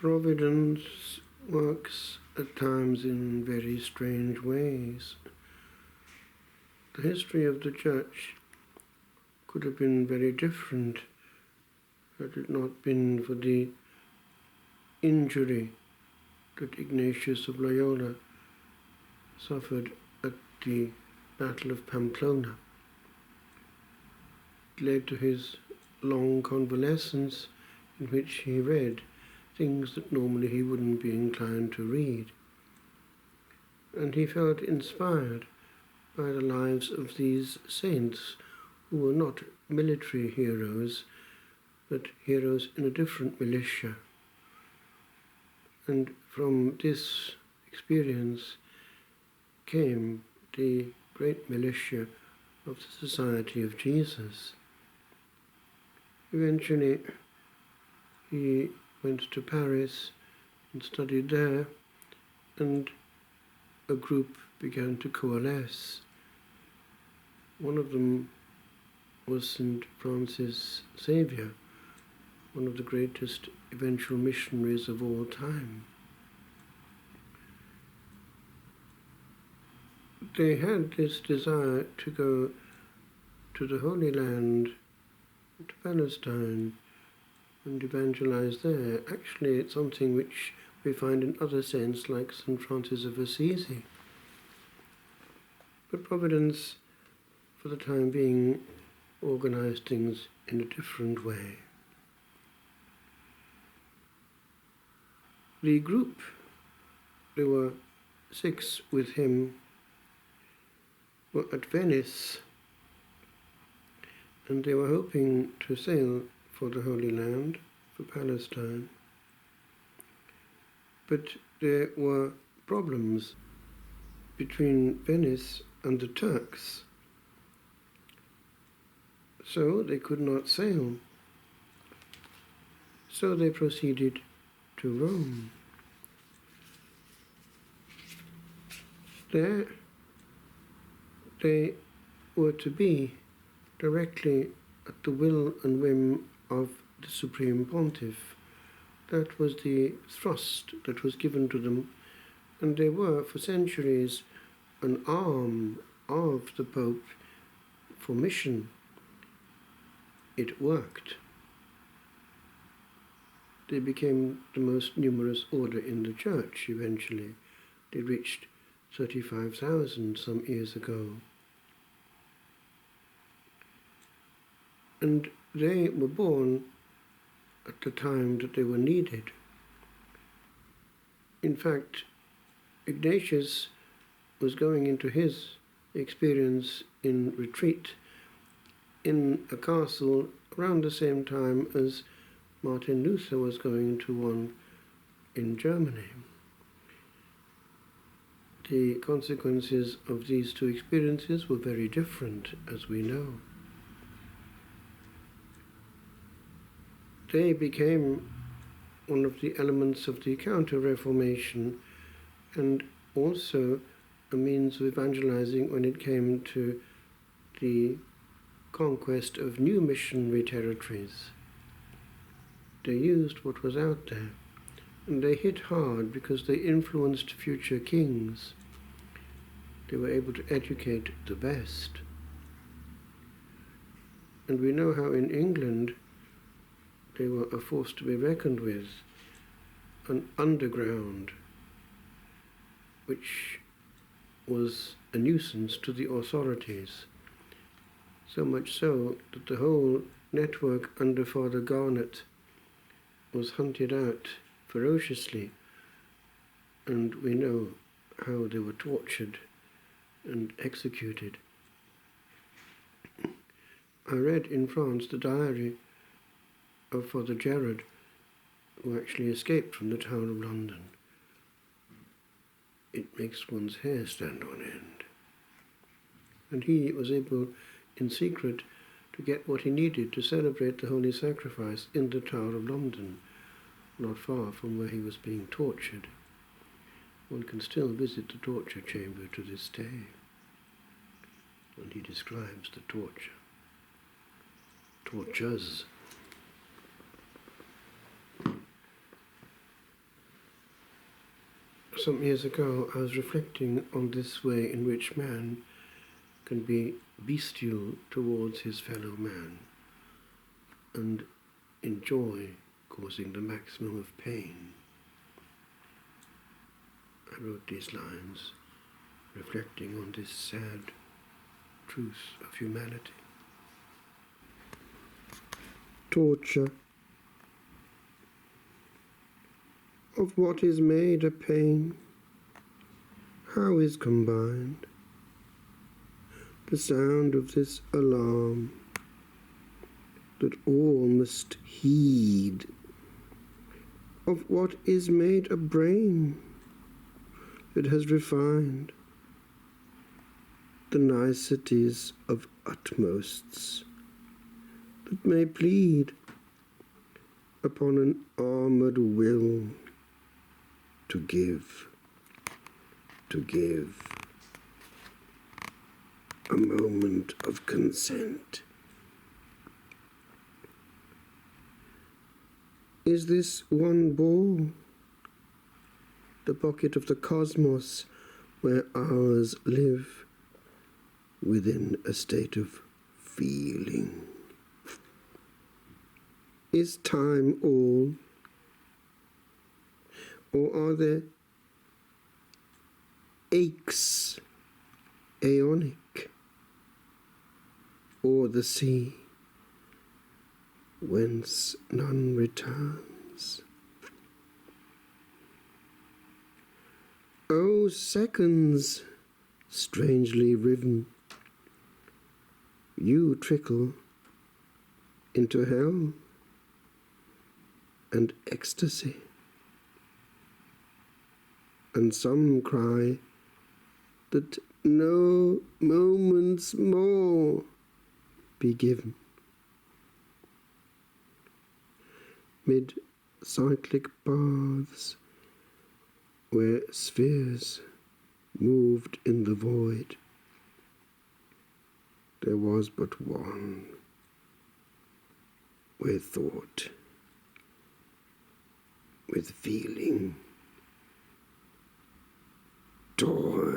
Providence works at times in very strange ways. The history of the Church could have been very different had it not been for the injury that Ignatius of Loyola suffered at the Battle of Pamplona. It led to his long convalescence, in which he read things that normally he wouldn't be inclined to read. And he felt inspired by the lives of these saints who were not military heroes, but heroes in a different militia. And from this experience came the great militia of the Society of Jesus. Eventually, he went to Paris and studied there, and a group began to coalesce. One of them was St. Francis Xavier, one of the greatest eventual missionaries of all time. They had this desire to go to the Holy Land, to Palestine, and evangelize there. Actually, it's something which we find in other saints like St. Francis of Assisi. But Providence, for the time being, organized things in a different way. The group, there were 6 with him, were at Venice, and they were hoping to sail for the Holy Land, for Palestine. But there were problems between Venice and the Turks, so they could not sail. So they proceeded to Rome. There they were to be directly at the will and whim of the Supreme Pontiff. That was the thrust that was given to them, and they were for centuries an arm of the Pope for mission. It worked. They became the most numerous order in the Church eventually. They reached 35,000 some years ago. And they were born at the time that they were needed. In fact, Ignatius was going into his experience in retreat in a castle around the same time as Martin Luther was going to one in Germany. The consequences of these two experiences were very different, as we know. They became one of the elements of the Counter-Reformation and also a means of evangelizing when it came to the conquest of new missionary territories. They used what was out there, and they hit hard because they influenced future kings. They were able to educate the best. And we know how in England they were a force to be reckoned with, an underground which was a nuisance to the authorities, so much so that the whole network under Father Garnet was hunted out ferociously, and we know how they were tortured and executed. I read in France the diary of Father Gerard, who actually escaped from the Tower of London. It makes one's hair stand on end. And he was able, in secret, to get what he needed to celebrate the Holy Sacrifice in the Tower of London, not far from where he was being tortured. One can still visit the torture chamber to this day, and he describes the tortures. Some years ago, I was reflecting on this way in which man can be bestial towards his fellow man and enjoy causing the maximum of pain. I wrote these lines reflecting on this sad truth of humanity. Torture of what is made a pain, how is combined the sound of this alarm that all must heed, of what is made a brain that has refined the niceties of utmosts, that may plead upon an armoured will to give a moment of consent. Is this one ball the pocket of the cosmos where ours live within a state of feeling? Is time all? Or are there aches, aeonic, or the sea, whence none returns? O seconds, strangely riven, you trickle into hell and ecstasy, and some cry that no moments more be given. Mid cyclic paths where spheres moved in the void, there was but one where thought with feeling toy.